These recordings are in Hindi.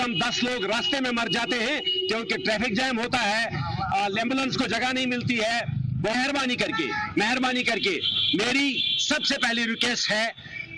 कम 10 लोग रास्ते में मर जाते हैं क्योंकि ट्रैफिक जैम होता है, एम्बुलेंस को जगह नहीं मिलती है। मेहरबानी करके मेरी सबसे पहली रिक्वेस्ट है,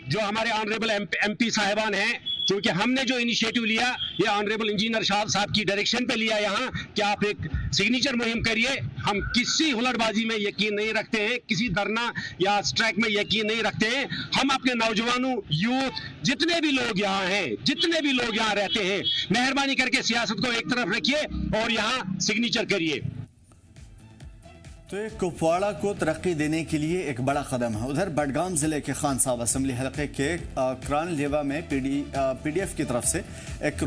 जो हमारे ऑनरेबल एमपी साहिबान हैं, क्योंकि हमने जो इनिशिएटिव लिया ये ऑनरेबल इंजीनियर शाह साहब की डायरेक्शन पे लिया यहाँ कि आप एक सिग्नेचर मुहिम करिए। हम किसी हुलड़बाजी में यकीन नहीं रखते हैं, किसी धरना या स्ट्राइक में यकीन नहीं रखते हैं। हम अपने नौजवानों, यूथ, जितने भी लोग यहाँ हैं, जितने भी लोग यहाँ रहते हैं, मेहरबानी करके सियासत को एक तरफ रखिए और यहाँ सिग्नेचर करिए। तो एक कुपवाड़ा को तरक्की देने के लिए एक बड़ा कदम है। उधर बडगाम जिले के खान साहब असम्बली हलके के क्रान लेवा में पीडीएफ की तरफ से एक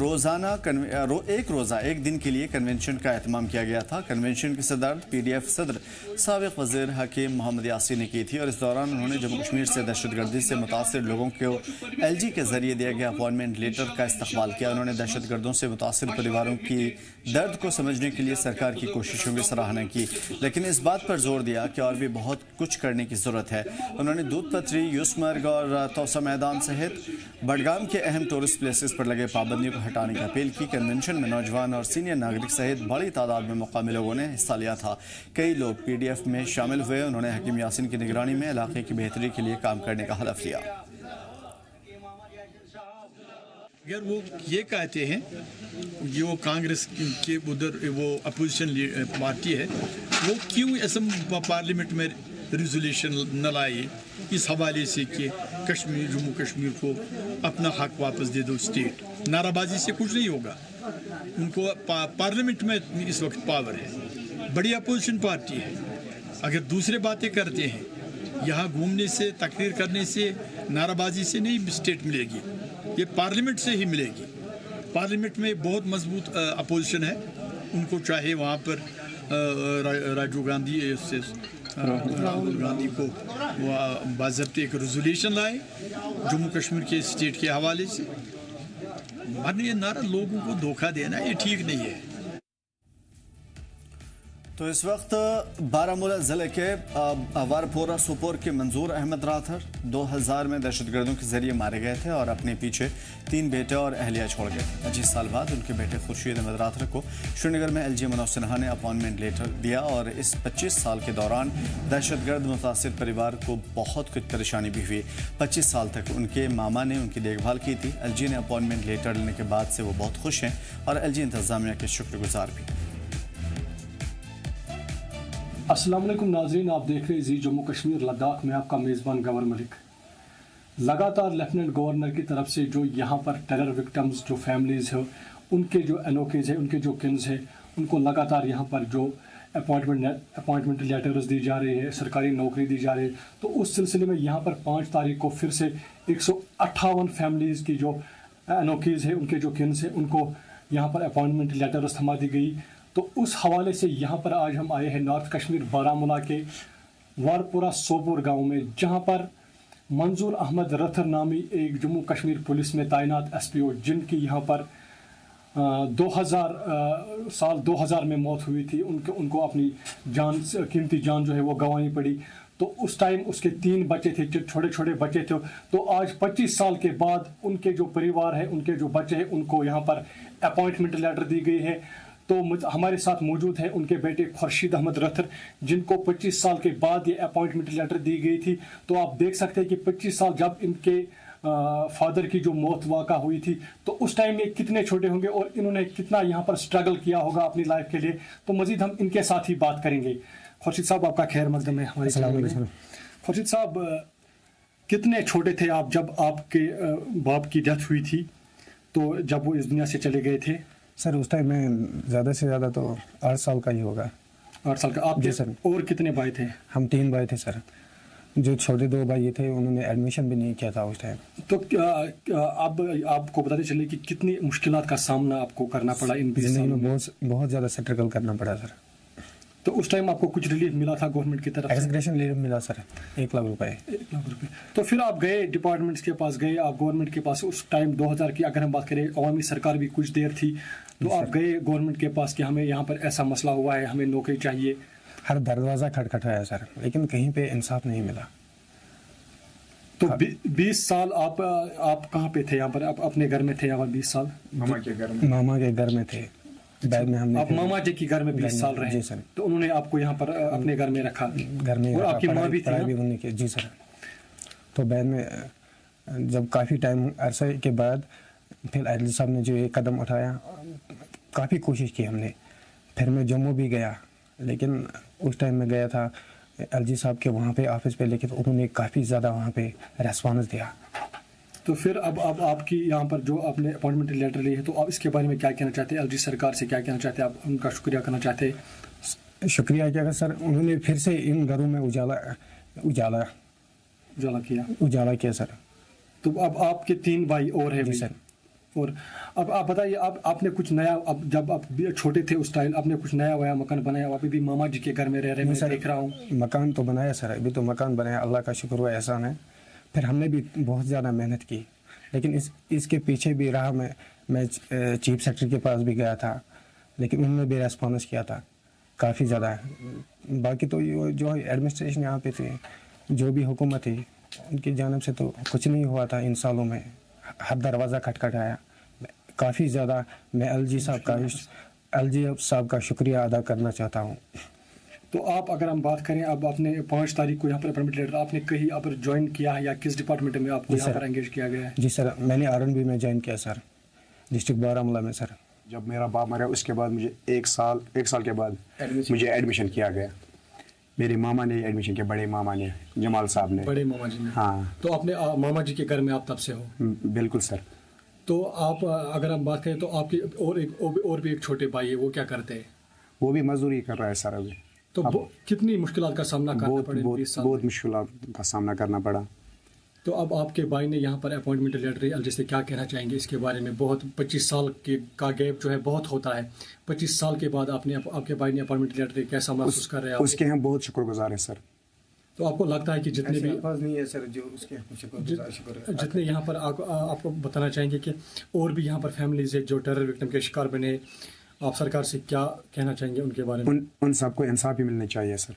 दिन के लिए कन्वेंशन का एहतमाम किया गया था। कन्वेंशन की सदर पीडीएफ सदर साबिक वज़ीर हकीम मोहम्मद यासीन ने की थी और इस दौरान उन्होंने जम्मू कश्मीर से दहशतगर्दी से मुतासर लोगों को LG के जरिए दिए गए अपॉइंटमेंट लेटर का इस्तकबाल किया। उन्होंने दहशतगर्दों से मुतासर परिवारों की दर्द को समझने के लिए सरकार की कोशिशों की सराहना की, लेकिन इस बात पर जोर दिया कि और भी बहुत कुछ करने की जरूरत है। उन्होंने दूध पथरी, यूसमर्ग और तौसा मैदान सहित बडगाम के अहम टूरिस्ट प्लेसेस पर लगे पाबंदियों को हटाने की अपील की। कन्वेंशन में नौजवान और सीनियर नागरिक सहित बड़ी तादाद में मुकामी लोगों ने हिस्सा लिया था। कई लोग पीडीएफ में शामिल हुए। उन्होंने हकीम यासीन की निगरानी में इलाके की बेहतरी के लिए काम करने का हलफ लिया। अगर वो ये कहते हैं कि वो कांग्रेस के उधर वो अपोजिशन पार्टी है, वो क्यों असम पार्लियामेंट में रेजोल्यूशन न लाए इस हवाले से कि जम्मू कश्मीर को अपना हक वापस दे दो। स्टेट नाराबाजी से कुछ नहीं होगा। उनको पार्लियामेंट में इस वक्त पावर है, बड़ी अपोजिशन पार्टी है। अगर दूसरे बातें करते हैं, यहाँ घूमने से, तकरीर करने से, नाराबाजी से नहीं स्टेट मिलेगी, ये पार्लियामेंट से ही मिलेगी। पार्लियामेंट में बहुत मजबूत अपोजिशन है। उनको चाहे वहाँ पर राजीव गांधी से राहुल गांधी को बाज़ाब्ते एक रेजोल्यूशन लाए जम्मू कश्मीर के स्टेट के हवाले से। माननीय ये नारा लोगों को धोखा देना ये ठीक नहीं है। तो इस वक्त बारामूला जिले के वारपोरा सोपोर के मंजूर अहमद राथर 2000 में दहशतगर्दों के जरिए मारे गए थे और अपने पीछे 3 बेटे और अहलिया छोड़ गए थे। 25 साल बाद उनके बेटे खुर्शीद अहमद राथर को श्रीनगर में LG मनोज सिन्हा ने अपॉइंटमेंट लेटर दिया और इस 25 साल के दौरान दहशतगर्द मुतासिर परिवार को बहुत कुछ परेशानी भी हुई। 25 साल तक उनके मामा ने उनकी देखभाल की थी। LG ने अपॉइंटमेंट लेटर लेने के बाद से वो बहुत खुश हैं और LG इंतजामिया के शुक्रगुजार भी। अस्सलाम वालेकुम नाज़रीन, आप देख रहे हैं जी जम्मू कश्मीर लद्दाख में आपका मेज़बान गवर मलिक। लगातार लेफ्टिनेंट गवर्नर की तरफ से जो यहाँ पर टेरर विक्टिम्स जो फैमिलीज़ हैं, उनके जो एनओकेज है, उनके जो किन्स हैं, उनको लगातार यहाँ पर जो अपॉइंटमेंट लेटर्स दी जा रही है, सरकारी नौकरी दी जा रही है। तो उस सिलसिले में यहाँ पर 5 तारीख को फिर से 158 फैमिलीज़ की जो एनओकेज है, उनके जो किन्स हैं, उनको यहाँ पर अपॉइंटमेंट लेटर्स थमा दी गई। तो उस हवाले से यहाँ पर आज हम आए हैं नॉर्थ कश्मीर बारामूला के वारपुरा सोपोर गांव में, जहाँ पर मंजूर अहमद रथर नामी एक जम्मू कश्मीर पुलिस में तैनात SPO, जिनकी यहाँ पर 2000 में मौत हुई थी, उनको अपनी कीमती जान जो है वो गंवानी पड़ी। तो उस टाइम उसके 3 बच्चे थे, छोटे छोटे बच्चे थे। तो आज 25 साल के बाद उनके जो परिवार है, उनके जो बच्चे हैं, उनको यहाँ पर अपॉइंटमेंट लेटर दी गई है। तो हमारे साथ मौजूद है उनके बेटे खुर्शीद अहमद रथर, जिनको 25 साल के बाद ये अपॉइंटमेंट लेटर दी गई थी। तो आप देख सकते हैं कि 25 साल जब इनके फादर की जो मौत वाक़ा हुई थी, तो उस टाइम ये कितने छोटे होंगे और इन्होंने कितना यहाँ पर स्ट्रगल किया होगा अपनी लाइफ के लिए। तो मज़ीद हम इनके साथ ही बात करेंगे। खुर्शीद साहब, आपका खैर मकदम है हमारे चैनल में। खुर्शीद साहब, कितने छोटे थे आप जब आपके बाप की डेथ हुई थी, तो जब वो इस दुनिया से चले गए थे? सर उस टाइम में ज़्यादा से ज़्यादा तो 8 साल का ही होगा। 8 साल का। आप जी सर। और कितने भाई थे? हम 3 भाई थे सर। जो छोटे 2 भाई थे उन्होंने एडमिशन भी नहीं किया था उस टाइम। तो अब आपको बताते चले कि कितनी मुश्किलात का सामना आपको करना पड़ा इन जिंदगी में? बहुत ज़्यादा स्ट्रगल करना पड़ा सर। तो उस टाइम आपको कुछ रिलीफ मिला था गवर्नमेंट की तरफ से? एक्सग्रेशन रिलीफ मिला सर, 1 लाख रुपए। 1 लाख रुपए। तो फिर आप गए डिपार्टमेंट्स के पास, गए आप गवर्नमेंट के पास। उस टाइम 2000 की अगर हम बात करें, अवामी सरकार भी कुछ देर थी, तो आप गए गवर्नमेंट के पास कि हमें यहाँ पर ऐसा मसला हुआ है, हमें नौकरी चाहिए। हर दरवाज़ा खटखटाया सर, लेकिन कहीं पे इंसाफ नहीं मिला। तो 20 साल आप कहाँ पे थे यहाँ पर? आप अपने घर में थे यहाँ पर 20 साल? मामा के घर में थे। बाद में हमने आप मामा जी के घर में 20 साल रहे? जी सर। तो उन्होंने आपको यहाँ पर अपने घर में रखा? घर में और आपकी माँ भी थी? भी उन्हीं के। जी सर। तो बाद में जब काफ़ी टाइम अरसे के बाद फिर एलजी साहब ने जो ये कदम उठाया, काफ़ी कोशिश की हमने। फिर मैं जम्मू भी गया, लेकिन उस टाइम में गया था एलजी साहब के वहाँ पे ऑफिस पे, लेकिन उन्होंने काफ़ी ज़्यादा वहाँ पे रेस्पॉन्स दिया। तो फिर अब आपकी यहाँ पर जो आपने अपॉइंटमेंट लेटर ली है, तो आप इसके बारे में क्या कहना चाहते हैं? एलजी सरकार से क्या कहना चाहते हैं? आप उनका शुक्रिया करना चाहते हैं? शुक्रिया क्या सर, उन्होंने फिर से इन घरों में उजाला किया सर। तो अब आपके 3 भाई और हैं? जी सर। और अब आप बताइए, आपने कुछ नया, अब जब आप छोटे थे उस टाइम आपने कुछ नया वया मकान बनाया? अभी भी मामा जी के घर में रह रहे हैं, मैं देख रहा हूँ। मकान तो बनाया सर, अभी तो मकान बनाया, अल्लाह का शुक्र हुआ, एहसान है। फिर हमने भी बहुत ज़्यादा मेहनत की, लेकिन इसके पीछे भी रहा। मैं चीफ सेक्रेटरी के पास भी गया था, लेकिन उन्होंने भी रेस्पॉन्स किया था काफ़ी ज़्यादा। बाकी तो जो एडमिनिस्ट्रेशन यहाँ पे थी, जो भी हुकूमत थी, उनकी जानिब से तो कुछ नहीं हुआ था इन सालों में। हर दरवाज़ा खटखटाया काफ़ी ज़्यादा। मैं एलजी साहब का शुक्रिया अदा करना चाहता हूँ। तो आप, अगर हम बात करें, अब आपने 5 तारीख को यहाँ पर अपॉइंटमेंट लेटर आपने कहीं आप ज्वाइन किया है या किस डिपार्टमेंट में आपको यहाँ पर एंगेज किया गया है? जी सर, मैंने RNB में ज्वाइन किया सर, डिस्ट्रिक्ट बारामूला में सर। जब मेरा बाप मरा उसके बाद मुझे एक साल के बाद मुझे एडमिशन किया गया। मेरे मामा ने एडमिशन किया, बड़े मामा ने, जमाल साहब ने। बड़े मामा जी ने? हाँ। तो अपने मामा जी के घर में आप तब से हो? बिल्कुल सर। तो आप, अगर हम बात करें, तो आपके और भी एक छोटे भाई है, वो क्या करते हैं? वो भी मजदूरी कर रहा है सर अभी। तो कितनी मुश्किलात का सामना करना पड़ा? बहुत मुश्किलात का सामना करना पड़ा। तो अब आपके भाई ने यहाँ पर अपॉइंटमेंट लेटर एलजी से क्या कहना चाहेंगे इसके बारे में? बहुत 25 साल का गैप जो है बहुत होता है। 25 साल के बाद आपके भाई ने अपॉइंटमेंट लेटर, कैसा महसूस कर रहे हैं? उसके हम बहुत शुक्रगुजार हैं सर। तो आपको लगता है कि जितने भी नहीं है सर जो उसके जितने यहाँ पर आपको बताना चाहेंगे कि और भी यहाँ पर फैमिलीज है जो टेरर विक्टिम के शिकार बने, आप सरकार से क्या कहना चाहेंगे उनके बारे में? उन सबको इंसाफ भी मिलना चाहिए सर।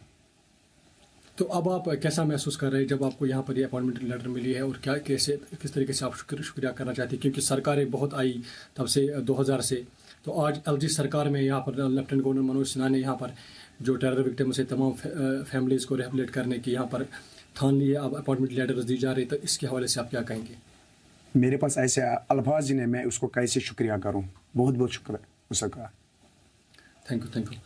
तो अब आप कैसा महसूस कर रहे हैं जब आपको यहाँ पर ये अपॉइंटमेंट लेटर मिली है, और किस तरीके से आप शुक्रिया करना चाहते हैं? क्योंकि सरकारें बहुत आई तब से 2000 से, तो आज एलजी सरकार में यहाँ पर लेफ्टिनेंट गवर्नर मनोज सिन्हा ने यहाँ पर जो टेरर विक्टिम से तमाम फैमिलीज़ को रिहेबिलिटेट करने की यहाँ पर ठान लिए, अब अपॉइंटमेंट लेटर्स दी जा रही, तो इसके हवाले से आप क्या कहेंगे? मेरे पास ऐसे अल्फाज जिन्हें मैं उसको कैसे शुक्रिया करूँ। बहुत बहुत शुक्र उसका। Thank you.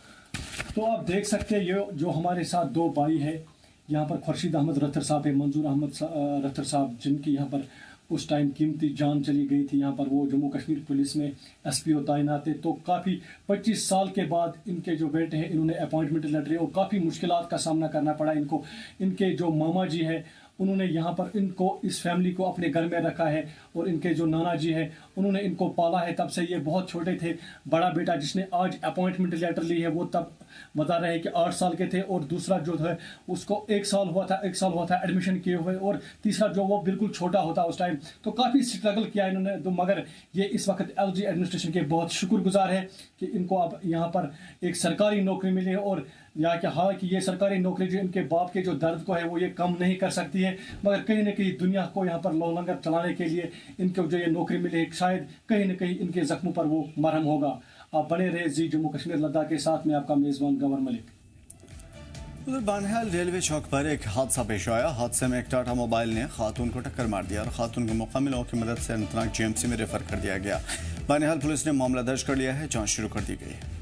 तो आप देख सकते हैं ये जो हमारे साथ 2 भाई है यहाँ पर, खुर्शीद अहमद रत्तर साहब है, मंजूर अहमद रत्तर साहब, जिनकी यहाँ पर उस टाइम कीमती जान चली गई थी। यहाँ पर वो जम्मू कश्मीर पुलिस में SPO तैनात थे। तो काफ़ी 25 साल के बाद इनके जो बेटे हैं, इन्होंने अपॉइंटमेंट लेटर और काफ़ी मुश्किलात का सामना करना पड़ा इनको। इनके जो मामा जी है, उन्होंने यहाँ पर इनको, इस फैमिली को अपने घर में रखा है, और इनके जो नाना जी है, उन्होंने इनको पाला है। तब से ये बहुत छोटे थे। बड़ा बेटा जिसने आज अपॉइंटमेंट लेटर ली है, वो तब बता रहे हैं कि 8 साल के थे, और दूसरा जो है उसको 1 साल हुआ था एडमिशन किए हुए, और तीसरा जो वो बिल्कुल छोटा होता उस टाइम। तो काफ़ी स्ट्रगल किया इन्होंने, तो मगर ये इस वक्त एलजी एडमिनिस्ट्रेशन के बहुत शुक्रगुजार है कि इनको अब यहाँ पर एक सरकारी नौकरी मिली है। और या कि हालांकि ये सरकारी नौकरी जो इनके बाप के जो दर्द को है वो ये कम नहीं कर सकती है, मगर कहीं ना कहीं दुनिया को यहाँ पर लंगर चलाने के लिए इनको जो ये नौकरी मिली है, शायद कहीं ना कहीं इनके जख्मों पर वो मरहम होगा। आप बने रहे जी जम्मू कश्मीर लद्दाख के साथ में, आपका मेज़बान गवर मलिक। उधर बानिहाल रेलवे चौक पर एक हादसा पेश आया। हादसे में एक टाटा मोबाइल ने खातून को टक्कर मार दिया और खातून को मौका मिलों की मदद से अनंतनाग GMC में रेफर कर दिया गया। बानिहाल पुलिस ने मामला दर्ज कर लिया है, जांच शुरू कर दी गई है।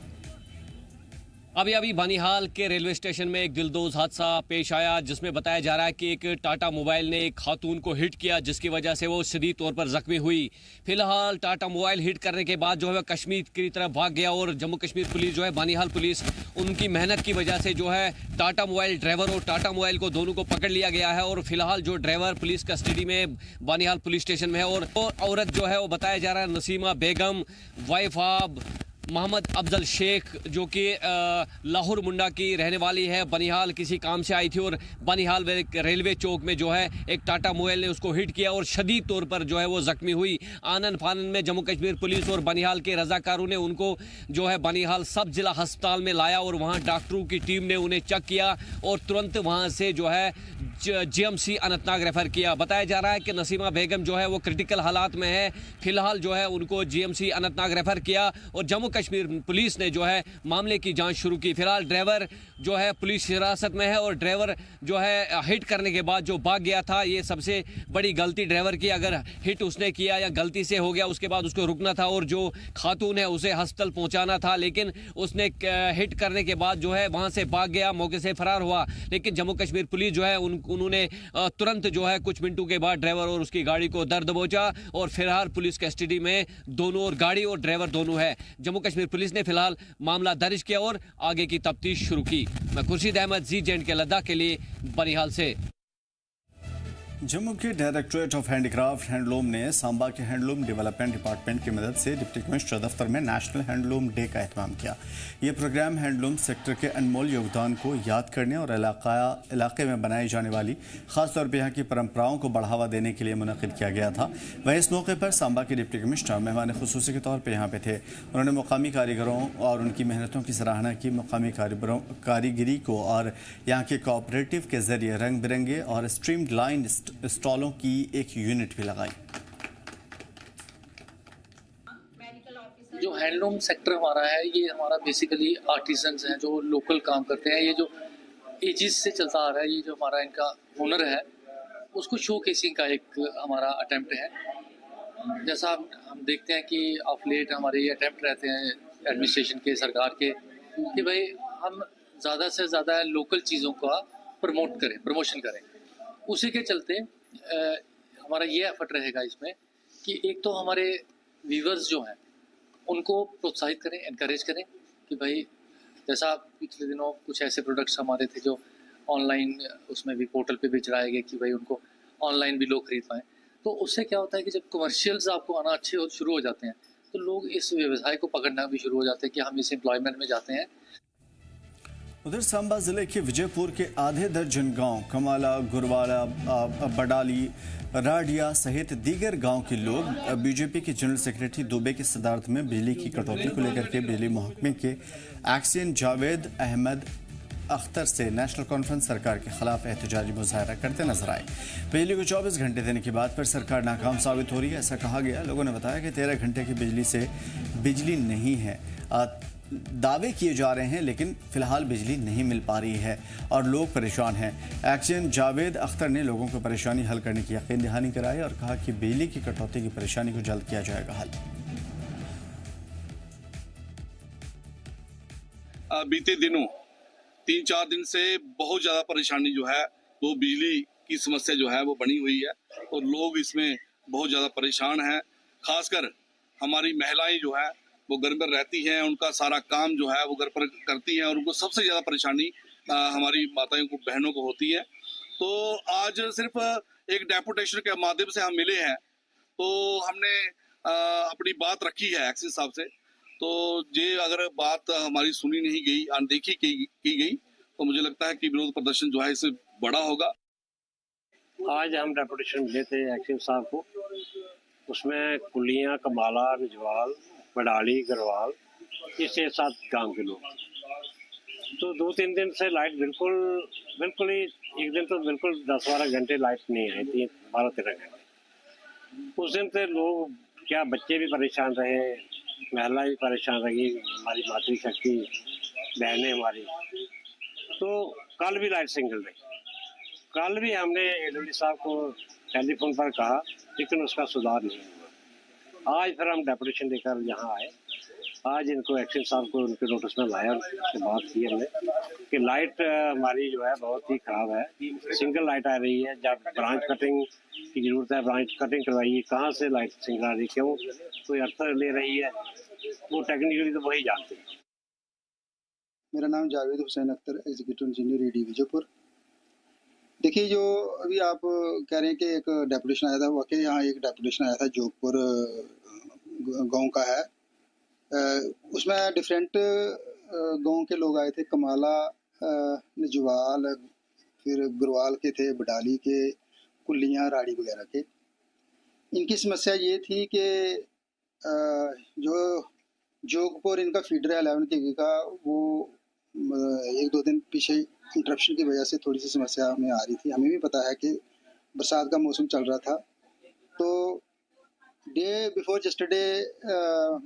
अभी बानिहाल के रेलवे स्टेशन में एक दिलदोज हादसा पेश आया, जिसमें बताया जा रहा है कि एक टाटा मोबाइल ने एक खातून को हिट किया, जिसकी वजह से वो शदीद तौर पर जख्मी हुई। फिलहाल टाटा मोबाइल हिट करने के बाद जो है कश्मीर की तरफ भाग गया, और जम्मू कश्मीर पुलिस जो है, बानिहाल पुलिस, उनकी मेहनत की वजह से जो है टाटा मोबाइल ड्राइवर और टाटा मोबाइल को दोनों को पकड़ लिया गया है। और फिलहाल जो ड्राइवर पुलिस कस्टडी में बानिहाल पुलिस स्टेशन में है, और औरत जो है वो बताया जा रहा है नसीमा बेगम, वाइफ ऑफ मोहम्मद अफजल शेख जो कि लाहौर मुंडा की रहने वाली है, बनिहाल किसी काम से आई थी और बनिहाल रेलवे चौक में जो है एक टाटा मोबाइल ने उसको हिट किया और शदीद तौर पर जो है वो जख्मी हुई। आनन फानन में जम्मू कश्मीर पुलिस और बनिहाल के रजाकारों ने उनको जो है बनिहाल सब जिला अस्पताल में लाया और वहाँ डॉक्टरों की टीम ने उन्हें चेक किया और तुरंत वहाँ से जो है जीएमसी अनंतनाग रेफर किया। बताया जा रहा है कि नसीमा बेगम जो है वो क्रिटिकल हालात में है, फिलहाल जो है उनको जीएमसी अनंतनाग रेफर किया और जम्मू कश्मीर पुलिस ने जो है मामले की जांच शुरू की। फिलहाल ड्राइवर जो है पुलिस हिरासत में है और ड्राइवर जो है हिट करने के बाद जो भाग गया था, ये सबसे बड़ी गलती ड्राइवर की। अगर हिट उसने किया या गलती से हो गया, उसके बाद उसको रुकना था और जो खातून है उसे अस्पताल पहुंचाना था, लेकिन उसने हिट करने के बाद जो है वहां से भाग गया, मौके से फरार हुआ। लेकिन जम्मू कश्मीर पुलिस जो है उन्होंने तुरंत जो है कुछ मिनटों के बाद ड्राइवर और उसकी गाड़ी को दर दबोचा और फिलहाल पुलिस कस्टडी में दोनों और गाड़ी और ड्राइवर दोनों है। जम्मू कश्मीर पुलिस ने फिलहाल मामला दर्ज किया और आगे की तफ्तीश शुरू की। मैं खुर्शीद अहमद, जी के लद्दाख के लिए बनिहाल से। जम्मू के डायरेक्टरेट ऑफ हैंडीक्राफ्ट हैंडलूम ने सांबा के हैंडलूम डेवलपमेंट डिपार्टमेंट की मदद से डिप्टी कमिश्नर दफ्तर में नेशनल हैंडलूम डे का एहतमाम किया। ये प्रोग्राम हैंडलूम सेक्टर के अनमोल योगदान को याद करने और इलाके में बनाई जाने वाली खासतौर पर यहाँ की परंपराओं को बढ़ावा देने के लिए मुनक़िद किया गया था। वहीं इस मौके पर सांबा के डिप्टी कमिश्नर मेहमान खुसूसी के तौर पर यहाँ पे थे। उन्होंने मुकामी कारीगरों और उनकी मेहनतों की सराहना की। मुकामी कारीगरी को और यहाँ के कोऑपरेटिव के जरिए रंग बिरंगे और स्ट्रीम्ड लाइन स्टॉलों की एक यूनिट भी लगाई। जो हैंडलूम सेक्टर हमारा है, ये हमारा बेसिकली आर्टिजन्स हैं जो लोकल काम करते हैं। ये जो एजिस से चलता आ रहा है, ये जो हमारा इनका हुनर है उसको शो केसिंग का एक हमारा अटेम्प्ट है। जैसा हम देखते हैं कि ऑफ लेट हमारे ये अटेम्प्ट रहते हैं एडमिनिस्ट्रेशन के, सरकार के, कि भाई हम ज़्यादा से ज़्यादा लोकल चीज़ों का प्रमोशन करें। उसी के चलते हमारा ये एफर्ट रहेगा इसमें कि एक तो हमारे व्यूवर्स जो हैं उनको प्रोत्साहित करें, एनकरेज करें कि भाई जैसा पिछले दिनों कुछ ऐसे प्रोडक्ट्स हमारे थे जो ऑनलाइन उसमें भी पोर्टल पे भी चढ़ाए गए कि भाई उनको ऑनलाइन भी लोग खरीद पाएँ। तो उससे क्या होता है कि जब कमर्शियल्स आपको आना अच्छे शुरू हो जाते हैं तो लोग इस व्यवसाय को पकड़ना भी शुरू हो जाते हैं कि हम इस एम्प्लॉयमेंट में जाते हैं। उधर सांबा जिले के विजयपुर के आधे दर्जन गांव कमाला, गुरवाला, बडाली, राडिया सहित दीगर गांव के लोग बीजेपी के जनरल सेक्रेटरी दुबे की सदारत में बिजली की कटौती को लेकर के बिजली महकमे के एक्सियन जावेद अहमद अख्तर से नेशनल कॉन्फ्रेंस सरकार के खिलाफ एहतजाजी मुजाहरा करते नजर आए। बिजली को 24 घंटे देने की बात पर सरकार नाकाम साबित हो रही है, ऐसा कहा गया। लोगों ने बताया कि 13 घंटे की बिजली से बिजली नहीं है। दावे किए जा रहे हैं लेकिन फिलहाल बिजली नहीं मिल पा रही है और लोग परेशान हैं। एक्शन जावेद अख्तर ने लोगों को परेशानी हल करने की यकीन दहानी कराई और कहा कि बिजली की कटौती की परेशानी को जल्द किया जाएगा हल। बीते दिनों 3-4 दिन से बहुत ज़्यादा परेशानी जो है वो बिजली की समस्या जो है वो बनी हुई है और लोग इसमें बहुत ज़्यादा परेशान हैं। खासकर हमारी महिलाएं जो है वो घर पर रहती हैं, उनका सारा काम जो है वो घर पर करती हैं और उनको सबसे ज़्यादा परेशानी हमारी माताओं को, बहनों को होती है। तो आज सिर्फ एक डेपुटेशन के माध्यम से हम मिले हैं तो हमने अपनी बात रखी है एक्सिस साहब से। तो ये अगर बात हमारी सुनी नहीं गई, अनदेखी की गई तो मुझे लगता है कि विरोध प्रदर्शन जो है इससे बड़ा होगा। आज हम डेपुटेशन मिले थे एक्सिस साहब को, उसमें कुलियाँ, कमाला, निजवाल, बडाली, गरवाल, ये 6-7 गांव के लोग। तो 2-3 दिन से लाइट बिल्कुल ही, एक दिन तो बिल्कुल 10-12 घंटे लाइट नहीं आई थी, 12-13 घंटे। उस दिन से लोग क्या, बच्चे भी परेशान रहे, महिला भी परेशान रही, हमारी मातृशक्ति बहनें हमारी। तो कल भी लाइट सिंगल रही। कल भी हमने एडब्ल्यू साहब को टेलीफोन पर कहा लेकिन उसका सुधार नहीं हुआ। आज फिर हम डेपुटेशन लेकर यहाँ आए। आज इनको एक्शन साहब को उनके नोटिस में लाया, उससे बात की हमने कि लाइट हमारी जो है बहुत ही ख़राब है, सिंगल लाइट आ रही है। जब ब्रांच कटिंग की ज़रूरत है, ब्रांच कटिंग करवाइए, कहाँ से लाइट सिंगल आ रही, क्यों कोई अर्थर ले रही है, वो टेक्निकली तो वही जानते हैं। मेरा नाम Javed Hussain Akhtar, executive engineer ED Vijaypur. देखिए, जो अभी आप कह रहे हैं कि एक डेपुटेशन आया था, वाकई यहाँ एक डेपुटेशन आया था जोधपुर गांव का है। उसमें डिफरेंट गांव के लोग आए थे, कमाला, नजवाल, फिर गुरवाल के थे, बडाली के, कुल्लियाँ, राड़ी वगैरह के। इनकी समस्या ये थी कि जो जोगपुर इनका फीडर है 11 केवी का, वो 1-2 दिन पीछे इंटरप्शन की वजह से थोड़ी सी समस्या हमें आ रही थी। हमें भी पता है कि बरसात का मौसम चल रहा था, तो डे बिफोर यस्टरडे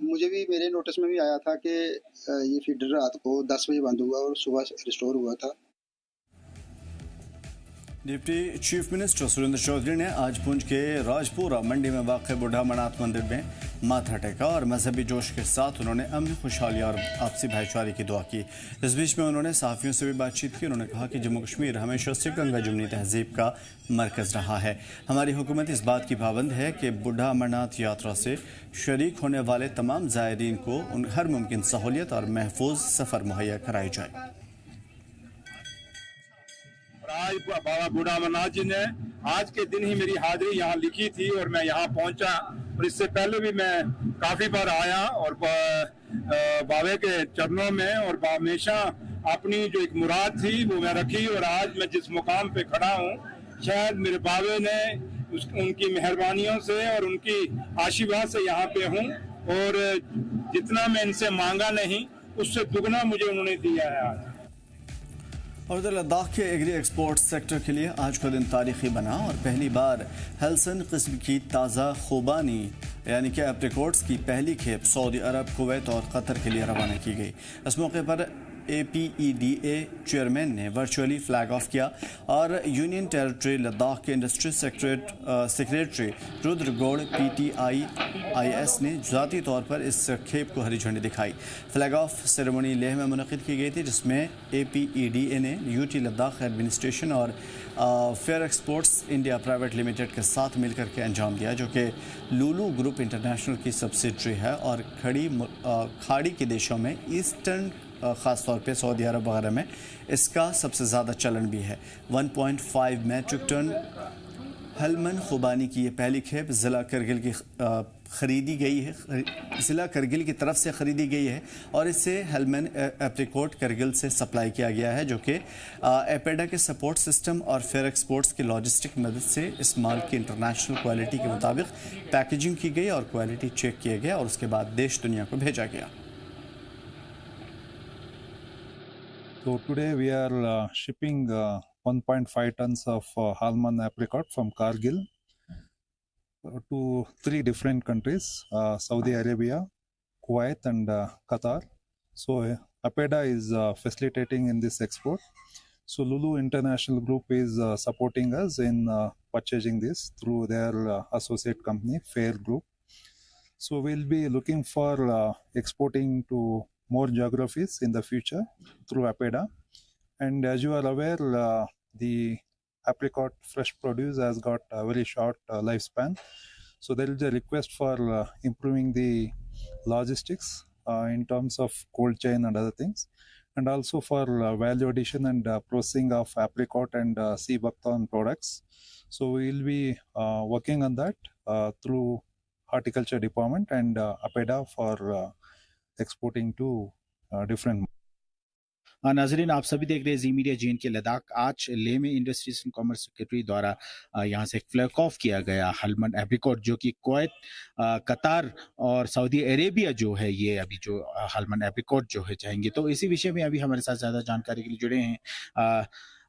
मुझे भी मेरे नोटिस में भी आया था कि ये फीडर रात को 10 बजे बंद हुआ और सुबह रिस्टोर हुआ था। Deputy chief minister Surendra Chaudhary ने आज पुंछ के राजपुरा मंडी में वाक़ बुढ़ा अमरनाथ मंदिर में माथा टेका और मजहबी जोश के साथ उन्होंने अमन, खुशहाली और आपसी भाईचारे की दुआ की। इस बीच में उन्होंने सहाफ़ियों से भी बातचीत की। उन्होंने कहा कि जम्मू कश्मीर हमेशा से गंगा जमुनी तहजीब का मरकज़ रहा है। हमारी हुकूमत इस बात की पाबंद है कि बुढ़ा अमरनाथ यात्रा से शरीक होने वाले तमाम ज़ायरीन को हर मुमकिन सहूलियत और महफूज सफ़र मुहैया कराई जाए। आज बाबा बूढ़ा अमरनाथ जी ने आज के दिन ही मेरी हाजिरी यहाँ लिखी थी और मैं यहाँ पहुँचा, और इससे पहले भी मैं काफ़ी बार आया और बाबे के चरणों में और हमेशा अपनी जो एक मुराद थी वो मैं रखी। और आज मैं जिस मुकाम पे खड़ा हूँ, शायद मेरे बाबे ने उनकी मेहरबानियों से और उनकी आशीर्वाद से यहाँ पे हूँ, और जितना मैं इनसे मांगा नहीं उससे दुगना मुझे उन्होंने दिया है आज। और उधर लद्दाख के एग्री एक्सपोर्ट सेक्टर के लिए आज का दिन तारीखी बना और पहली बार हेल्सन किस्म की ताज़ा खुबानी यानी कि एप्रिकॉट्स की पहली खेप सऊदी अरब, कुवैत और कतर के लिए रवाना की गई। इस मौके पर APEDA चेयरमैन ने वर्चुअली फ्लैग ऑफ किया और यूनियन टेरिटरी लद्दाख के industry secretary Rudra Gaur PTIIS ने ज़ाती तौर पर इस खेप को हरी झंडी दिखाई। फ्लैग ऑफ सेरेमनी लेह में मुनक़िद की गई थी, जिसमें APEDA ने UT लद्दाख एडमिनिस्ट्रेशन और fair exports India private limited के साथ मिलकर के अंजाम दिया, जो कि लुलु ग्रुप इंटरनेशनल की सब्सिडरी है और खाड़ी के देशों में ईस्टर्न ख़ास तौर पे सऊदी अरब वगैरह में इसका सबसे ज़्यादा चलन भी है। 1.5 मैट्रिक टन हेलमन खुबानी की ये पहली खेप ज़िला करगिल की ख़रीदी गई है, ज़िला करगिल की तरफ से ख़रीदी गई है और इसे हेलमन एप्रिकॉट करगिल से सप्लाई किया गया है, जो कि एपेडा के सपोर्ट सिस्टम और फेयर एक्सपोर्ट्स की लॉजिस्टिक मदद से इस माल की इंटरनेशनल क्वालिटी के मुताबिक पैकेजिंग की गई और क्वालिटी चेक किया गया और उसके बाद देश दुनिया को भेजा गया। So today we are shipping 1.5 tons of Halman apricot from Kargil to 3 different countries, Saudi Arabia, Kuwait and Qatar. So APEDA is facilitating in this export. So Lulu International Group is supporting us in purchasing this through their associate company, Fair Group. So we'll be looking for exporting to more geographies in the future through APEDA. And as you are aware, the apricot fresh produce has got a very short lifespan. So there is a request for improving the logistics in terms of cold chain and other things, and also for value addition and processing of apricot and sea buckthorn products. So we will be working on that through horticulture department and APEDA for exporting to different. नाजरीन, आप सभी देख रहे हैं जी मीडिया जीएन के लद्दाख। आज लेह में इंडस्ट्रीज एंड कॉमर्स सेक्रेटरी द्वारा यहाँ से फ्लैग ऑफ किया गया हेलमन एप्रिकॉट, जो कि कुवैत, कतार और सऊदी अरेबिया जो है ये अभी जो हेलमन एप्रिकॉट जो है जाएंगे। तो इसी विषय में अभी हमारे साथ ज़्यादा जानकारी के लिए जुड़े हैं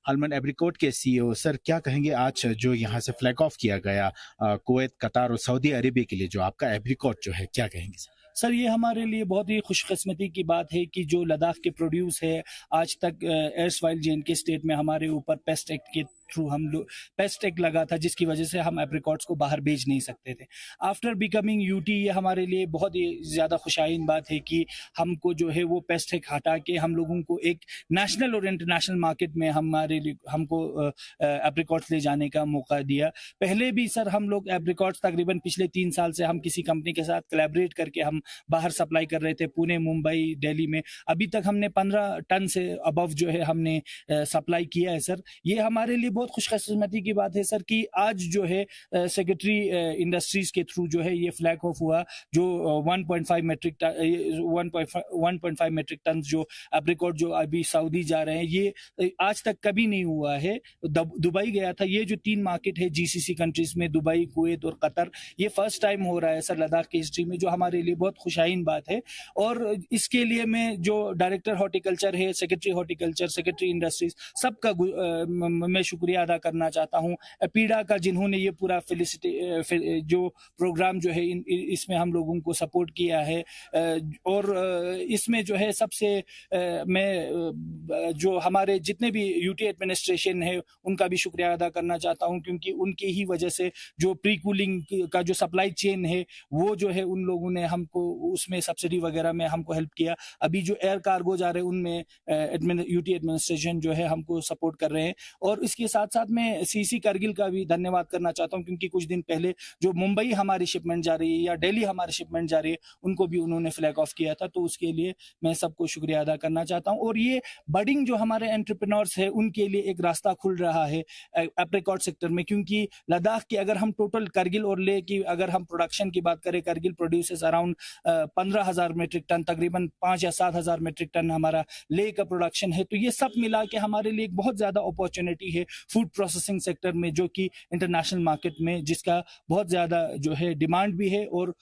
हेलमन एप्रिकॉट के CEO। सर, क्या कहेंगे आज जो यहाँ से फ्लैग ऑफ किया गया कुवैत, कतार और सऊदी अरेबिया के लिए जो आपका एप्रिकॉट जो है, क्या कहेंगे सर? सर, ये हमारे लिए बहुत ही खुशकिस्मती की बात है कि जो लद्दाख के प्रोड्यूस है, आज तक एयर्सवाइल JNK स्टेट में हमारे ऊपर पेस्ट एक्ट के थ्रू हम लोग पेस्ट एक्ट लगा था, जिसकी वजह से हम एप्रिकॉट्स को बाहर भेज नहीं सकते थे। आफ्टर बिकमिंग UT ये हमारे लिए बहुत ही ज़्यादा खुशाइन बात है कि हमको जो है वो पेस्ट एक्ट हटा के हम लोगों को एक नेशनल और इंटरनेशनल मार्केट में हमको एप्रिकॉट्स ले जाने का मौका दिया। पहले भी सर हम लोग एप्रिकॉट्स तकरीबन पिछले 3 साल से हम किसी कंपनी के साथ कोलैबोरेट करके हम बाहर सप्लाई कर रहे थे, पुणे, मुंबई, दिल्ली में। अभी तक हमने 15 टन से अबव जो है हमने सप्लाई किया है सर। ये हमारे लिए बहुत बहुत खुशकिस्मती की बात है सर कि आज जो है सेक्रेटरी इंडस्ट्रीज के थ्रू जो है ये फ्लैग ऑफ हुआ, जो 1.5 मेट्रिक टन जो एप्रिकॉट जो अभी सऊदी जा रहे हैं, ये आज तक कभी नहीं हुआ है। दुबई गया था, ये जो 3 मार्केट है जीसीसी कंट्रीज में, दुबई, कुवैत और कतर, ये फर्स्ट टाइम हो रहा है सर लद्दाख की हिस्ट्री में, जो हमारे लिए बहुत खुशाइन बात है। और इसके लिए मैं जो डायरेक्टर हॉर्टिकल्चर है, सेक्रेटरी हॉर्टिकल्चर, सेक्रेटरी इंडस्ट्रीज, सबका मैं शुक्रिया अदा करना चाहता हूँ। पीड़ा का जिन्होंने ये पूरा जो प्रोग्राम जो है इसमें हम लोगों को सपोर्ट किया है। और इसमें जो है सबसे मैं जो हमारे जितने भी यूटी एडमिनिस्ट्रेशन है उनका भी शुक्रिया अदा करना चाहता हूँ, क्योंकि उनकी ही वजह से जो प्री कूलिंग का जो सप्लाई चेन है वो जो है उन लोगों ने हमको उसमें सब्सिडी वगैरह में हमको हेल्प किया। अभी जो एयर कार्गो जा रहे हैं उनमें यूटी एडमिनिस्ट्रेशन जो है हमको सपोर्ट कर रहे हैं। और इसके साथ साथ मैं सीसी करगिल का भी धन्यवाद करना चाहता हूं, क्योंकि कुछ दिन पहले जो मुंबई हमारी शिपमेंट जा रही है या दिल्ली हमारी शिपमेंट जा रही है उनको भी उन्होंने फ्लैग ऑफ किया था, तो उसके लिए मैं सबको शुक्रिया अदा करना चाहता हूं। और ये बडिंग जो हमारे एंटरप्रेन्योर्स है उनके लिए एक रास्ता खुल रहा है एप्रिकॉट सेक्टर में, क्योंकि लद्दाख की अगर हम टोटल करगिल और लेह की अगर हम प्रोडक्शन की बात करें, Kargil produces around 15,000 metric ton, तकरीबन 5 या 7,000 मेट्रिक टन हमारा लेह का प्रोडक्शन है। तो ये सब मिला के हमारे लिए एक बहुत ज्यादा अपॉर्चुनिटी है फूड प्रोसेसिंग सेक्टर में, जो कि इंटरनेशनल मार्केट में जिसका बहुत ज्यादा जो है डिमांड भी है। और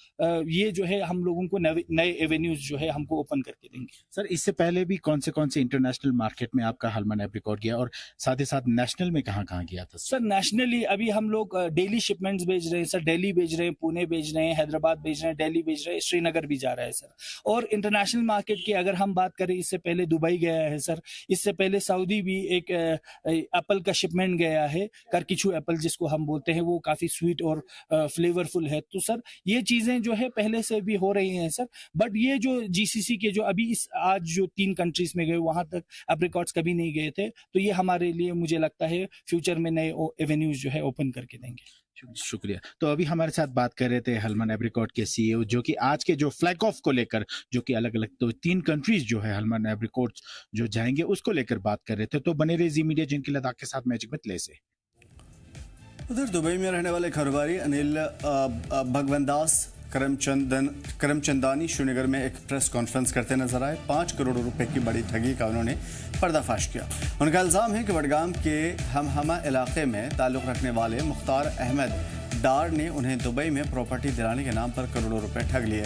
ये जो है हम लोगों को नए एवेन्यूज जो है हमको ओपन करके देंगे। सर, इससे पहले भी कौन से इंटरनेशनल मार्केट में आपका हलमन एप्रिकॉट गया, और साथ ही साथ नेशनल में कहाँ गया था? सर, नेशनली अभी हम लोग डेली शिपमेंट्स भेज रहे हैं सर, दिल्ली भेज रहे हैं, पुणे भेज रहे हैं, हैदराबाद भेज रहे हैं, दिल्ली भेज रहे हैं, श्रीनगर भी जा रहा है सर। और इंटरनेशनल मार्केट की अगर हम बात करें, इससे पहले दुबई गया है सर, इससे पहले सऊदी भी एक एप्पल का शिपमेंट गया है, करकिचू एप्पल जिसको हम बोलते हैं, वो काफी स्वीट और फ्लेवरफुल है। तो सर ये चीजें जो है पहले से भी हो रही हैं सर, बट ये जो जीसीसी के जो अभी इस आज जो 3 कंट्रीज में गए वहां तक एप्रिकॉट्स कभी नहीं गए थे, तो ये हमारे लिए मुझे लगता है फ्यूचर में नए एवेन्यूज जो है ओपन करके देंगे। शुक्रिया। तो अभी हमारे साथ बात कर रहे थे हलमन एप्रिकॉट के सीईओ, जो कि आज के जो फ्लैग ऑफ को लेकर, जो कि अलग अलग तो 3 कंट्रीज जो है हलमन एप्रिकॉट जो जाएंगे उसको लेकर बात कर रहे थे। तो बने रहे जी मीडिया जिनकी लद्दाख के साथ मैजिक में से। उधर दुबई में रहने वाले कारोबारी अनिल भगवंदास करमचंदानी श्रीनगर में एक प्रेस कॉन्फ्रेंस करते नजर आए। 5 करोड़ रुपए की बड़ी ठगी का उन्होंने पर्दाफाश किया। उनका इल्जाम है कि बडगाम के हमहमा इलाके में ताल्लुक़ रखने वाले मुख्तार अहमद डार ने उन्हें दुबई में प्रॉपर्टी दिलाने के नाम पर करोड़ों रुपए ठग लिए।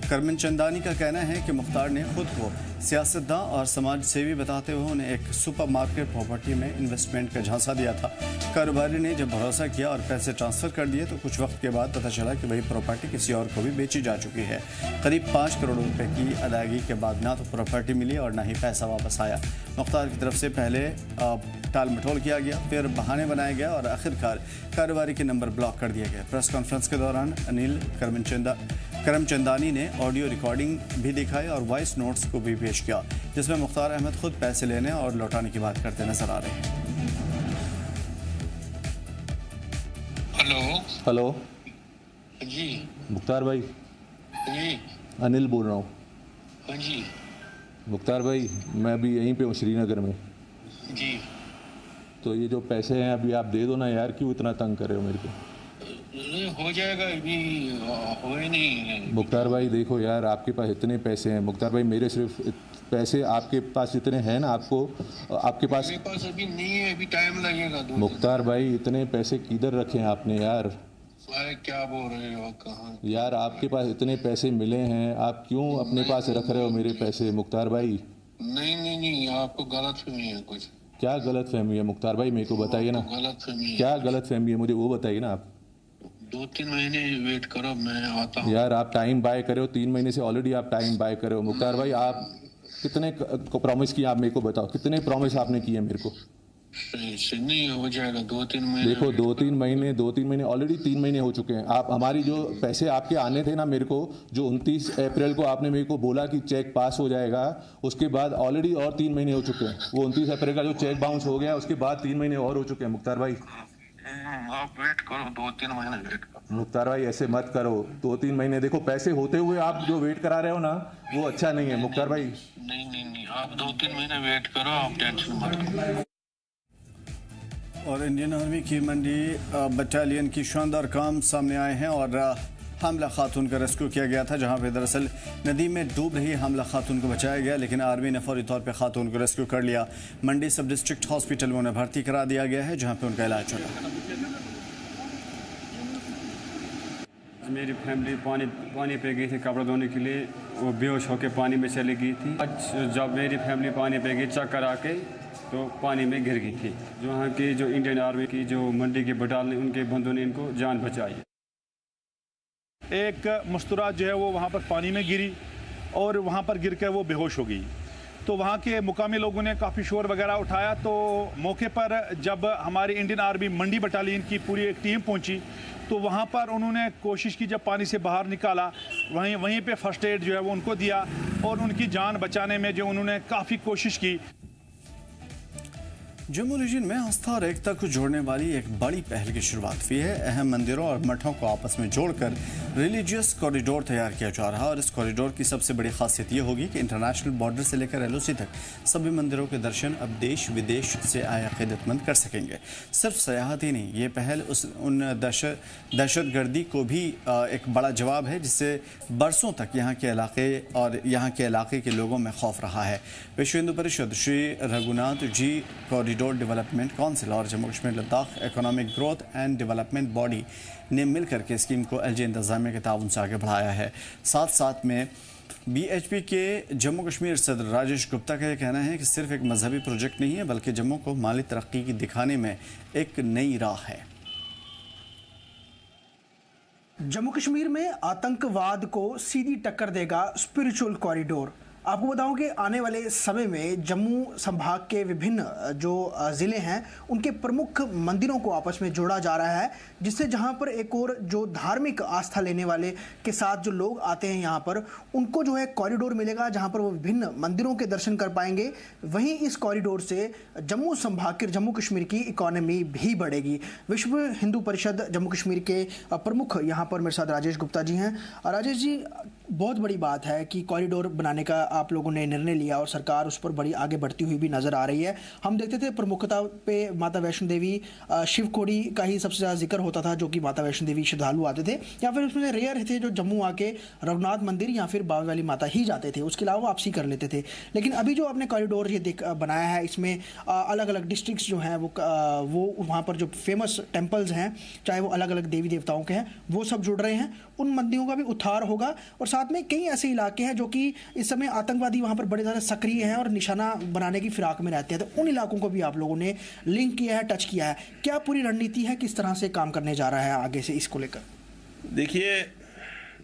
करमचंदानी का कहना है कि मुख्तार ने खुद को सियासतदां और समाज सेवी बताते हुए उन्हें एक सुपरमार्केट प्रॉपर्टी में इन्वेस्टमेंट का झांसा दिया था। कारोबारी ने जब भरोसा किया और पैसे ट्रांसफ़र कर दिए तो कुछ वक्त के बाद पता चला कि वही प्रॉपर्टी किसी और को भी बेची जा चुकी है। करीब 5 करोड़ रुपए की अदायगी के बाद ना तो प्रॉपर्टी मिली और ना ही पैसा वापस आया। मुख्तार की तरफ से पहले टाल मटोल किया गया, फिर बहाने बनाया गया और आखिरकार कारोबारी के नंबर ब्लॉक कर दिया गया। प्रेस कॉन्फ्रेंस के दौरान अनिल करमचंदानी ने ऑडियो रिकॉर्डिंग भी दिखाई और वॉइस नोट्स को भी पेश किया, जिसमें मुख्तार अहमद खुद पैसे लेने और लौटाने की बात करते नजर आ रहे हैं। हेलो जी मुख्तार भाई, जी अनिल बोल रहा हूँ। हाँ जी मुख्तार भाई, मैं अभी यहीं पे हूँ श्रीनगर में। जी तो ये जो पैसे हैं अभी आप दे दो ना यार, क्यों इतना तंग कर रहे हो मेरे को? हो जाएगा, अभी हो ही नहीं। मुख्तार भाई देखो यार, आपके पास इतने पैसे हैं मुख्तार भाई, मेरे सिर्फ पैसे आपके पास इतने हैं ना, आपके पास मेरे पास अभी नहीं है, अभी टाइम लगेगा। मुख्तार भाई इतने पैसे किधर रखे हैं आपने यार? क्या बोल रहे हो? कहाँ यार आपके पास इतने पैसे मिले हैं, आप क्यों अपने पास रख रहे हो मेरे पैसे मुख्तार भाई? नहीं, आपको गलत फहमी है कुछ। क्या गलत फहमी है मुख्तार भाई, मेरे को बताइए ना। गलत फहमी क्या गलत फहमी है, मुझे वो बताइए ना आप। 2-3 महीने वेट करो, मैं आता हूँ। यार आप टाइम बाय करे हो, 3 महीने से ऑलरेडी आप टाइम बाय करे हो। मुख्तार भाई आप कितने को प्रॉमिस किया, आप मेरे को बताओ, कितने प्रॉमिस आपने किए मेरे को? नहीं हो जाएगा, 2-3 महीने। देखो 2-3 महीने ऑलरेडी 3 महीने हो चुके हैं। आप हमारी जो पैसे आपके आने थे ना मेरे को, जो 29 अप्रैल को आपने मेरे को बोला कि चेक पास हो जाएगा, उसके बाद ऑलरेडी और 3 महीने हो चुके हैं। वो 29 अप्रैल का जो चेक बाउंस हो गया, उसके बाद 3 महीने और हो चुके हैं मुख्तार भाई। आप वेट करो, 2-3 महीने वेट करो। मुख्तार भाई ऐसे मत करो, 2-3 महीने देखो, पैसे होते हुए आप जो वेट करा रहे हो ना, वो अच्छा नहीं है मुख्तार भाई। नहीं, आप 2-3 महीने वेट करो, आप टेंशन मत करो। और इंडियन आर्मी की मंडी बटालियन की शानदार काम सामने आए हैं और हमला खातून का रेस्क्यू किया गया था, जहां पे दरअसल नदी में डूब रही हमला खातून को बचाया गया, लेकिन आर्मी ने फौरी तौर पे खातून को रेस्क्यू कर लिया। मंडी सब डिस्ट्रिक्ट हॉस्पिटल में उन्हें भर्ती करा दिया गया है, जहां पे उनका इलाज चल रहा है। मेरी फैमिली पानी पे गई थी कपड़े धोने के लिए, वो बेहोश होकर पानी में चली गई थी। आज जब मेरी फैमिली पानी पे गई चक्कर आके तो पानी में गिर गई थी। जो वहाँ की जो इंडियन आर्मी की जो मंडी के बटालियन उनके बंदों ने इनको जान बचाई। एक मस्तूरात जो है वो वहाँ पर पानी में गिरी और वहाँ पर गिर कर वो बेहोश हो गई। तो वहाँ के मुकामी लोगों ने काफ़ी शोर वगैरह उठाया। तो मौके पर जब हमारी इंडियन आर्मी मंडी बटालियन की पूरी एक टीम पहुँची तो वहाँ पर उन्होंने कोशिश की, जब पानी से बाहर निकाला वहीं पे फर्स्ट एड जो है वो उनको दिया और उनकी जान बचाने में जो उन्होंने काफ़ी कोशिश की। जम्मू रीजन में आस्था और एकता को जोड़ने वाली एक बड़ी पहल की शुरुआत हुई है। अहम मंदिरों और मठों को आपस में जोड़कर रिलीजियस कॉरिडोर तैयार किया जा रहा है और इस कॉरिडोर की सबसे बड़ी खासियत ये होगी कि इंटरनेशनल बॉर्डर से लेकर LOC तक सभी मंदिरों के दर्शन अब देश विदेश से आए अक़ीदतमंद कर सकेंगे। सिर्फ सयाहत ही नहीं, ये पहल उन दहशतगर्दी को भी एक बड़ा जवाब है जिससे बरसों तक यहाँ के इलाके और यहाँ के इलाके के लोगों में खौफ रहा है। विश्व Hindu Parishad Shri Raghunath ji corridor development council और Jammu Kashmir Ladakh economic growth and development body ने मिलकर के स्कीम को LG इंतजामिया के ताउन से आगे बढ़ाया है। साथ साथ में BHP के जम्मू कश्मीर सदर राजेश गुप्ता का यह कहना है कि सिर्फ एक मजहबी प्रोजेक्ट नहीं है बल्कि जम्मू को माली तरक्की की दिखाने में एक नई राह है। जम्मू कश्मीर में आतंकवाद को सीधी टक्कर देगा स्पिरिचुअल कॉरिडोर। आपको बताऊं कि आने वाले समय में जम्मू संभाग के विभिन्न जो ज़िले हैं उनके प्रमुख मंदिरों को आपस में जोड़ा जा रहा है, जिससे जहां पर एक और जो धार्मिक आस्था लेने वाले के साथ जो लोग आते हैं यहां पर उनको जो है कॉरिडोर मिलेगा जहां पर वो विभिन्न मंदिरों के दर्शन कर पाएंगे। वहीं इस कॉरिडोर से जम्मू संभाग के जम्मू कश्मीर की इकॉनमी भी बढ़ेगी। विश्व हिंदू परिषद जम्मू कश्मीर के प्रमुख यहाँ पर मेरे साथ राजेश गुप्ता जी हैं। राजेश जी, बहुत बड़ी बात है कि कॉरिडोर बनाने का आप लोगों ने निर्णय लिया और सरकार उस पर बड़ी आगे बढ़ती हुई भी नजर आ रही है। हम देखते थे प्रमुखता पे माता वैष्णो देवी शिव खोड़ी का ही सबसे ज़्यादा जिक्र होता था, जो कि माता वैष्णो देवी श्रद्धालु आते थे, या फिर उसमें रेयर थे जो जम्मू आके रघुनाथ मंदिर या फिर बाबा वाली माता ही जाते थे, उसके अलावा वापसी कर लेते थे। लेकिन अभी जो आपने कॉरिडोर ये बनाया है इसमें अलग अलग डिस्ट्रिक्ट्स जो हैं वो वहाँ पर जो फेमस टेम्पल्स हैं चाहे वो अलग अलग देवी देवताओं के हैं वो सब जुड़ रहे हैं, उन मंदिरों का भी उद्धार होगा। और साथ में कई ऐसे इलाके हैं जो कि इस समय आतंकवादी वहाँ पर बड़े ज़्यादा सक्रिय हैं और निशाना बनाने की फिराक में रहते हैं, तो उन इलाकों को भी आप लोगों ने लिंक किया है, टच किया है। क्या पूरी रणनीति है, किस तरह से काम करने जा रहा है आगे से इसको लेकर? देखिए,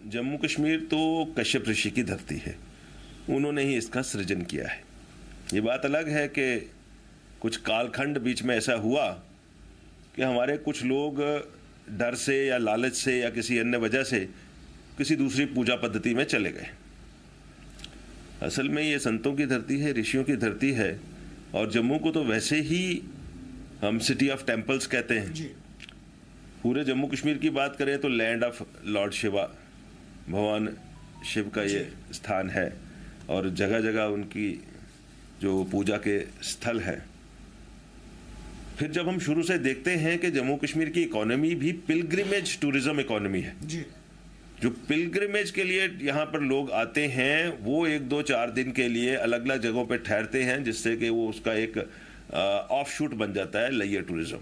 जम्मू कश्मीर तो कश्यप ऋषि की धरती है, उन्होंने ही इसका सृजन किया है। ये बात अलग है कि कुछ कालखंड बीच में ऐसा हुआ कि हमारे कुछ लोग डर से या लालच से या किसी अन्य वजह से किसी दूसरी पूजा पद्धति में चले गए। असल में ये संतों की धरती है, ऋषियों की धरती है, और जम्मू को तो वैसे ही हम सिटी ऑफ टेम्पल्स कहते हैं। पूरे जम्मू कश्मीर की बात करें तो लैंड ऑफ लॉर्ड शिवा, भगवान शिव का ये स्थान है और जगह जगह उनकी जो पूजा के स्थल है। फिर जब हम शुरू से देखते हैं कि जम्मू कश्मीर की इकोनॉमी भी पिलग्रिमेज टूरिज्म इकोनॉमी है, जो पिलग्रिमेज के लिए यहाँ पर लोग आते हैं वो 1, 2, 4 दिन के लिए अलग अलग जगहों पर ठहरते हैं, जिससे कि वो उसका एक ऑफशूट बन जाता है लेयर टूरिज्म।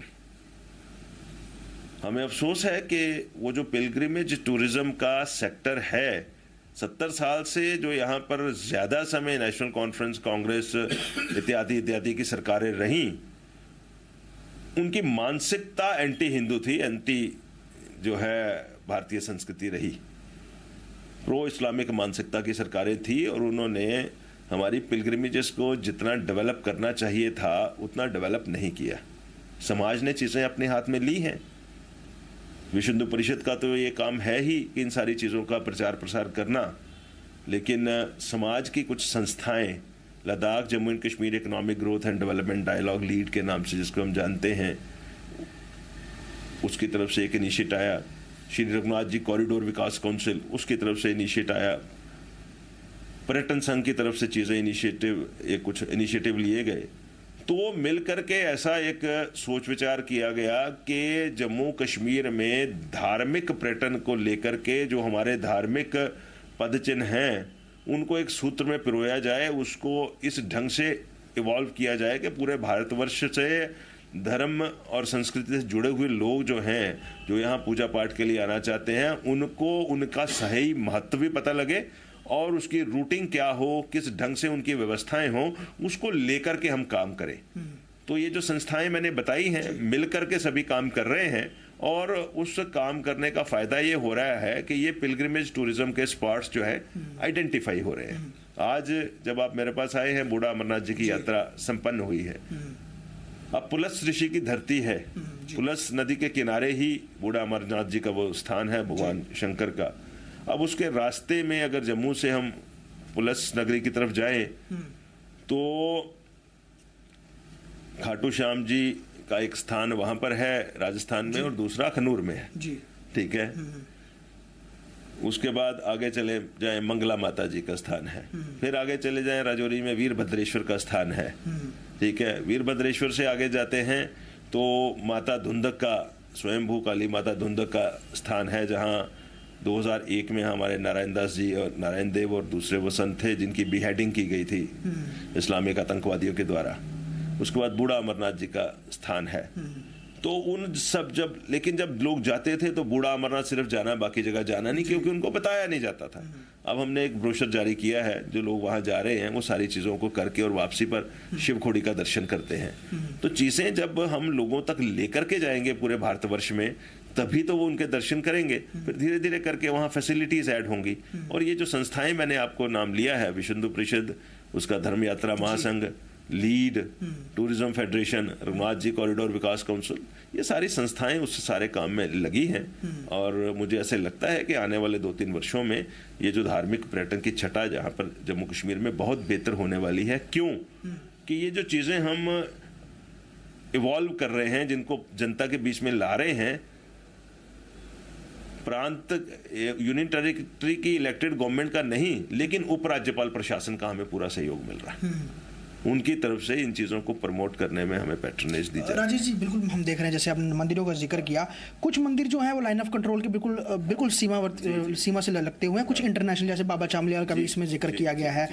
हमें अफसोस है कि वो जो पिलग्रिमेज टूरिज्म का सेक्टर है, 70 साल से जो यहाँ पर ज़्यादा समय नेशनल कॉन्फ्रेंस, कांग्रेस इत्यादि इत्यादि की सरकारें रहीं, उनकी मानसिकता एंटी हिंदू थी, एंटी जो है भारतीय संस्कृति रही, प्रो इस्लामिक मानसिकता की सरकारें थी और उन्होंने हमारी पिलग्रिमेजेस को जितना डेवलप करना चाहिए था उतना डेवलप नहीं किया। समाज ने चीज़ें अपने हाथ में ली हैं। विश्व हिंदू परिषद का तो ये काम है ही कि इन सारी चीज़ों का प्रचार प्रसार करना, लेकिन समाज की कुछ संस्थाएं, Ladakh Jammu and Kashmir economic growth and development dialogue lead के नाम से जिसको हम जानते हैं, उसकी तरफ से एक इनिशिएट आया। श्री रघुनाथ जी कॉरिडोर विकास काउंसिल, उसकी तरफ से इनिशिएट आया। पर्यटन संघ की तरफ से चीज़ें कुछ इनिशिएटिव लिए गए। तो मिलकर के ऐसा एक सोच विचार किया गया कि जम्मू कश्मीर में धार्मिक पर्यटन को लेकर के जो हमारे धार्मिक पदचिन्ह हैं उनको एक सूत्र में पिरोया जाए, उसको इस ढंग से इवॉल्व किया जाए कि पूरे भारतवर्ष से धर्म और संस्कृति से जुड़े हुए लोग जो हैं, जो यहाँ पूजा पाठ के लिए आना चाहते हैं, उनको उनका सही महत्व भी पता लगे और उसकी रूटिंग क्या हो, किस ढंग से उनकी व्यवस्थाएं हों, उसको लेकर के हम काम करें। तो ये जो संस्थाएं मैंने बताई हैं मिलकर के सभी काम कर रहे हैं और उस काम करने का फायदा ये हो रहा है कि ये पिलग्रिमेज टूरिज्म के स्पॉट्स जो है आइडेंटिफाई हो रहे हैं। आज जब आप मेरे पास आए हैं, बूढ़ा अमरनाथ जी की यात्रा संपन्न हुई है। अब पुलस ऋषि की धरती है, पुलस नदी के किनारे ही बूढ़ा अमरनाथ जी का वो स्थान है भगवान शंकर का। अब उसके रास्ते में अगर जम्मू से हम पुलस नगरी की तरफ जाएं तो खाटू श्याम जी का एक स्थान वहां पर है राजस्थान में और दूसरा अखनूर में है, ठीक है। उसके बाद आगे चले जाएं मंगला माता जी का स्थान है, फिर आगे चले जाएं राजौरी में वीरभद्रेश्वर का स्थान है, ठीक है। वीरभद्रेश्वर से आगे जाते हैं तो माता धुंधक का, स्वयंभू काली माता धुंधक का स्थान है, जहां 2001 में हमारे नारायण दास जी और नारायण देव और दूसरे वो संत थे जिनकी बिहेडिंग की गई थी इस्लामिक आतंकवादियों के द्वारा। उसके बाद बूढ़ा अमरनाथ जी का स्थान है। तो उन सब लेकिन जब लोग जाते थे तो बूढ़ा अमरनाथ सिर्फ जाना, बाकी जगह जाना नहीं, क्योंकि उनको बताया नहीं जाता था। अब हमने एक ब्रोशर जारी किया है, जो लोग वहां जा रहे हैं वो सारी चीजों को करके और वापसी पर शिवखोड़ी का दर्शन करते हैं। तो चीजें जब हम लोगों तक लेकर के जाएंगे पूरे भारतवर्ष में, तभी तो वो उनके दर्शन करेंगे। फिर धीरे धीरे करके वहाँ फैसिलिटीज ऐड होंगी। और ये जो संस्थाएं मैंने आपको नाम लिया है, विश्व हिंदू परिषद, उसका धर्म यात्रा महासंघ, lead, tourism federation, Raghunath ji corridor विकास काउंसिल, ये सारी संस्थाएं उस सारे काम में लगी हैं। और मुझे ऐसे लगता है कि आने वाले 2-3 वर्षों में ये जो धार्मिक पर्यटन की छटा जहाँ पर जम्मू कश्मीर में बहुत बेहतर होने वाली है। क्यों कि ये जो चीज़ें हम इवॉल्व कर रहे हैं, जिनको जनता के बीच में ला रहे हैं, प्रांत यूनियन टेरिटरी की इलेक्टेड गवर्नमेंट का नहीं, लेकिन उपराज्यपाल प्रशासन का हमें पूरा सहयोग मिल रहा है। उनकी तरफ से इन चीज़ों को प्रमोट करने में हमें पैट्रनेज दी जाए। राजेश जी, बिल्कुल हम देख रहे हैं, जैसे आपने मंदिरों का जिक्र किया, कुछ मंदिर जो है वो लाइन ऑफ कंट्रोल के बिल्कुल सीमा से लगते हुए हैं, कुछ इंटरनेशनल, जैसे बाबा चामलियाल का भी इसमें जिक्र किया गया है।